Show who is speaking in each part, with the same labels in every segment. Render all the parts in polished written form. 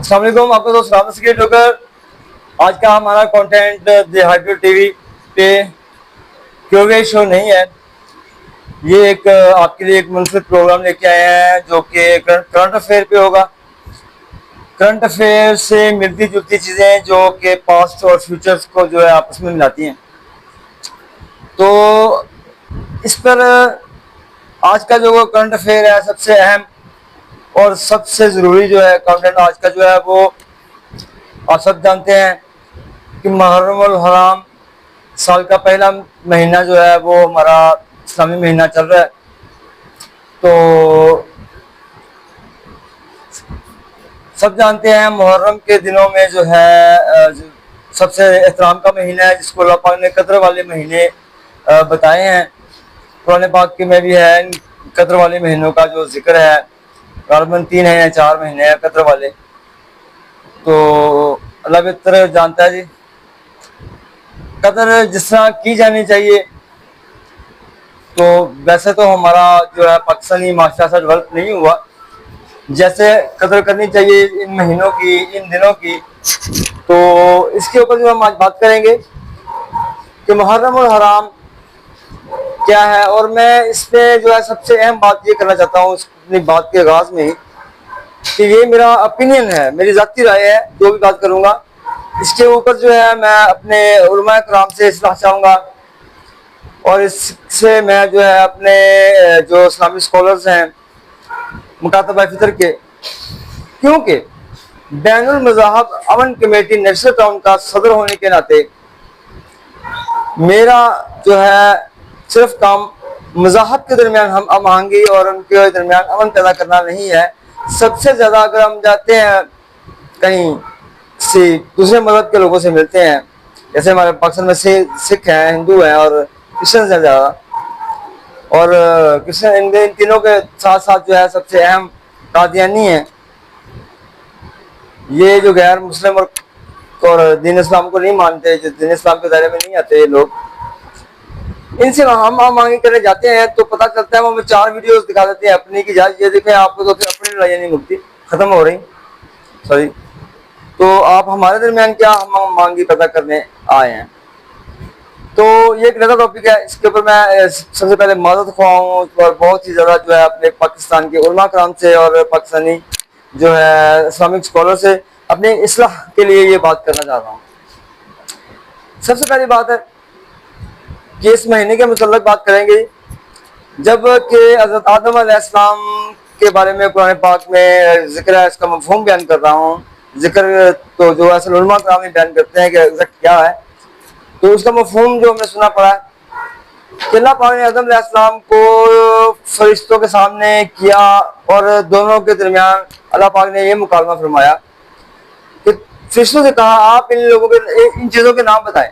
Speaker 1: अस्सलाम वालेकुम, आपका दोस्त रामस के ठोकर। आज का हमारा कंटेंट द हाइब्रिड टीवी पे क्योंकि शो नहीं है। ये एक आपके लिए एक मुनफिद प्रोग्राम लेके आए हैं जो कि करंट अफेयर पे होगा। करंट अफेयर से मिलती जुलती चीज़ें जो कि पास्ट और फ्यूचर्स को जो है आपस में मिलाती हैं। तो इस पर आज का जो करंट अफेयर है, सबसे अहम और सबसे ज़रूरी जो है कंटेंट आज का जो है वो आप सब जानते हैं कि मुहर्रम अल हराम साल का पहला महीना जो है वो हमारा इस्लामी महीना चल रहा है। तो सब जानते हैं मुहर्रम के दिनों में जो है सबसे एहतराम का महीना है, जिसको अल्लाह पाक ने कद्र वाले महीने बताए हैं। कुरान पाक के में भी है कद्र वाले महीनों का जो जिक्र है। गालबन 3 है या 4 महीने हैं कद्र वाले। तो अल्लाह बेहतर जानता है जी। कदर जिस तरह की जानी चाहिए, तो वैसे तो हमारा जो है पाकिस्तानी माशरा से डेवलप नहीं हुआ जैसे कदर करनी चाहिए इन महीनों की, इन दिनों की। तो इसके ऊपर जो हम आज बात करेंगे कि मुहर्रम और हराम क्या है। और मैं इसमें जो है सबसे अहम बात ये करना चाहता हूँ अपनी बात के आगाज में ही कि ये मेरा ओपिनियन है, मेरी ज़ाती राय है। जो भी बात करूँगा इसके ऊपर जो है मैं अपने उलमा कराम से इस्लाह चाहूँगा, और इससे मैं जो है अपने जो इस्लामी स्कॉलर्स हैं मुकातबा फितर के, क्योंकि बैनुल मज़ाहब अमन कमेटी नेशनल टाउन का सदर होने के नाते मेरा जो है सिर्फ काम मज़ाहब के दरमियान हम आहंगी और उनके दरमियान अमन पैदा करना नहीं है। सबसे ज़्यादा अगर हम जाते हैं कहीं से दूसरे मज़हब के लोगों से मिलते हैं, जैसे हमारे पाकिस्तान में से सिख हैं, हिंदू हैं और क्रिश्चियन हैं ज़्यादा, और क्रिश्चियन इन तीनों के साथ साथ जो है सबसे अहम कादियानी है। ये जो गैर मुस्लिम और दीन इस्लाम को नहीं मानते, जो दीन इस्लाम के दायरे में नहीं आते ये लोग, इनसे हम मांगे करने जाते हैं तो पता चलता है वो हमें 4 वीडियोस दिखा देते हैं अपनी की जाए ये देखें आपको तो फिर अपनी लड़ाइयाँ नहीं मुकती, खत्म हो रही। सॉरी, तो आप हमारे दरमियान क्या हम मांगी पैदा करने आए हैं। तो ये एक नया टॉपिक है, इसके ऊपर मैं सबसे पहले मदद ख्वाह हूँ और बहुत ही ज़्यादा जो है अपने पाकिस्तान के उलमा कराम से और पाकिस्तानी जो है इस्लामिक स्कॉलर से अपने इस्लाह के लिए ये बात करना चाह रहा हूँ। सबसे पहली बात है कि इस महीने के मुतल्लक बात करेंगे जब कि हज़रत आदम अलैहिस्सलाम के बारे में कुरान पाक में जिक्र है। इसका मफ़हूम बयान कर रहा हूँ। जिक्र तो जो असल उलमा कराम बयान करते हैं कि एग्जैक्ट क्या है, तो उसका मफ़हूम जो हमने सुना पड़ा है कि अल्लाह पाक ने आदम अलैहिस्सलाम को फरिश्तों के सामने किया और दोनों के दरमियान अल्लाह पाक ने यह मुकालमा फरमाया कि फरिश्तों से कहा आप इन लोगों के इन चीज़ों के नाम बताएं।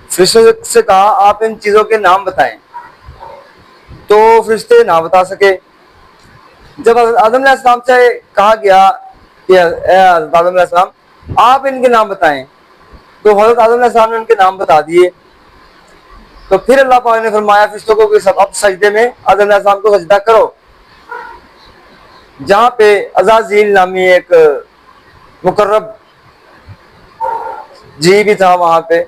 Speaker 1: फरिश्तों से कहा आप इन चीज़ों के नाम बताएं, तो फरिश्ते ना बता सके। जब आदम अलैहिस्सलाम से कहा गया कि आदम अलैहिस्सलाम आप इनके नाम बताएं, तो हज़रत आदम अलैहिस्सलाम ने उनके नाम बता दिए। तो फिर अल्लाह पाक ने फरमाया फरिश्तों को कि सब अब सजदे में आदम अलैहिस्सलाम को सजदा करो। जहाँ पे अज़ाज़ील नामी एक मुकर्रब जी भी था, वहाँ पे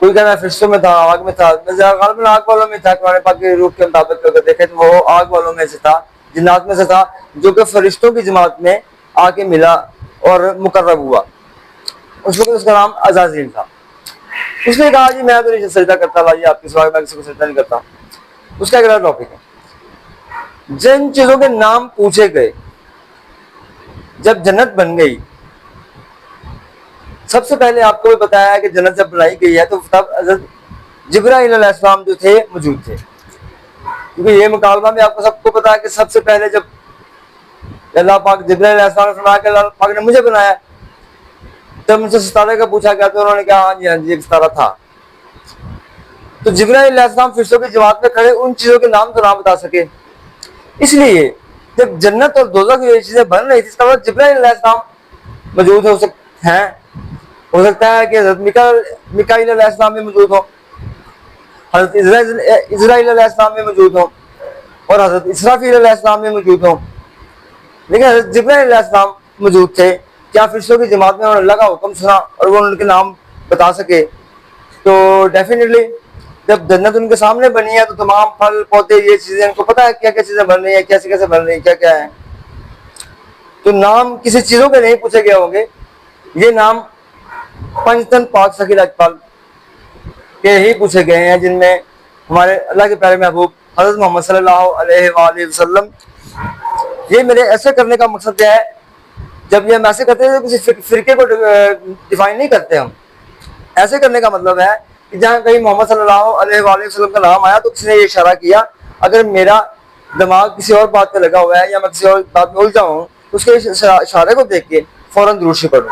Speaker 1: कोई कहना फरिश्तों में था, आग में था, गालिबन आग वालों में था। कुरान पाक के रूह के मुताबिक अगर देखें तो वो आग वालों में से था, जिन्नात में से था, जो कि फरिश्तों की जमात में आके मिला और मुकर्रब हुआ। उस वक्त उसका नाम अज़ाज़ील था। उसने कहा जी मैं तो नहीं सजदा करता, लाइए आपके सिवा मैं किसी को सजदा नहीं करता। उसका अगला टॉपिक है जिन चीज़ों के नाम पूछे गए जब जन्नत बन गई। सबसे पहले आपको भी बताया है कि जन्नत जब बनाई गई है तो तब हज़रत जिब्राइल अलैहिस्सलाम जो थे मौजूद थे, क्योंकि ये मुकालमा में आपको सबको पता है कि सबसे पहले जब अल्लाह पाक जिब्राइल अलैहिस्सलाम ने फरमाया कि अल्लाह पाक ने मुझे बनाया, तब मुझसे सितारे का पूछा गया तो उन्होंने कहा हाँ जी एक सितारा था। तो जिब्राइल अलैहिस्सलाम फरिश्तों की जमात में खड़े उन चीज़ों के नाम तो ना बता सके, इसलिए जब जन्नत और दोज़ख ये चीज़ें बन रही थी इसका मतलब जिब्राइल अलैहिस्सलाम मौजूद हो सकता है कि हज़रत मिकाईल अलैहिस्सलाम भी मौजूद हो, हज़रत इज़राइल अलैहिस्सलाम भी मौजूद हो और हज़रत इसराफील अलैहिस्सलाम भी मौजूद हो। लेकिन हज़रत जिब्राइल अलैहिस्सलाम मौजूद थे, क्या फरिश्तों की जमात में उन्होंने अल्लाह का हुक्म सुना और वो उनके नाम बता सके? तो डेफिनेटली जब जन्नत उनके सामने बनी है तो तमाम फल पौधे ये चीजें उनको पता है क्या क्या चीजें बन रही है, कैसे कैसे बन रही है, क्या क्या है। तो नाम किसी चीजों के नहीं पूछे गए होंगे, ये नाम पंचतन पाक सखी अजपाल के ही पूछे गए हैं, जिनमें हमारे अल्लाह के प्यारे महबूब हज़रत मोहम्मद सल्लल्लाहु अलैहि वसल्लम। ये मेरे ऐसे करने का मकसद है, जब ये हम ऐसे करते हैं तो किसी फिरके को डिफाइन नहीं करते हम। ऐसे करने का मतलब है कि जहाँ कहीं मोहम्मद सल्लल्लाहु अलैहि वसल्लम का नाम आया तो किसी ने ये इशारा किया, अगर मेरा दिमाग किसी और बात पे लगा हुआ है या मैं किसी और बात में उलझा हूँ तो उसके इशारे को देख के फौरन दुरूद शरीफ पढ़ो।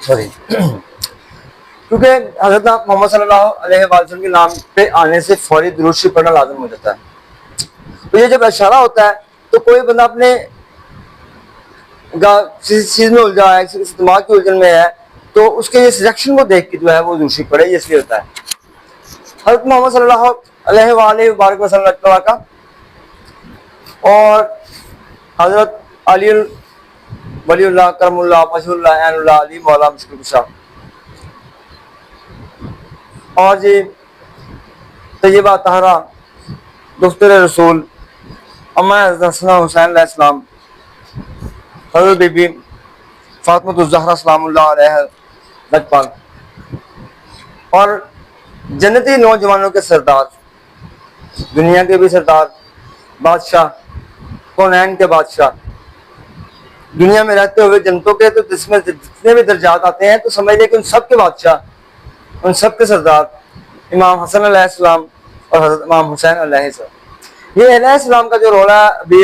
Speaker 1: सॉरी क्योंकि हज़रत मोहम्मद सल्लल्लाहु अलैहि वसल्लम के नाम पे आने से फौरी दुरूद शरीफ पढ़ना लाज़िम हो जाता है। तो ये जब इशारा होता है तो कोई बंदा अपने किसी चीज में उलझा है, किसी दिमाग की उलझन में है, तो उसके इस रिएक्शन को देख के जो है वो दुरूद शरीफ पढ़े, इसलिए होता है। हज़रत मोहम्मद सल्लल्लाहु अलैहि वसल्लम का और हज़रत अली वलीउल्लाह करमुल्लाह वजहुल्लाह ऐनुल्लाह अली मौला मुश्किल कुशा और जी तैयबा तहरा दुख्तर रसूल अम्मा हसन हुसैन अलैहिस्सलाम, हज़रत बीबी फातिमा ज़हरा सलामुल्लाह अलैहा लजपाल और जन्नती नौजवानों के सरदार, दुनिया के भी सरदार, बादशाह, कौनैन के बादशाह, दुनिया में रहते हुए जन्नतों के तो जिसमें जितने भी दर्जात आते हैं तो समझ लें कि उन सब के बादशाह, उन सब के सरदार इमाम हसन अलैहिस्सलाम और हज़रत इमाम हुसैन अलैहिस्सलाम। ये अलैहिस्सलाम का जो रोला भी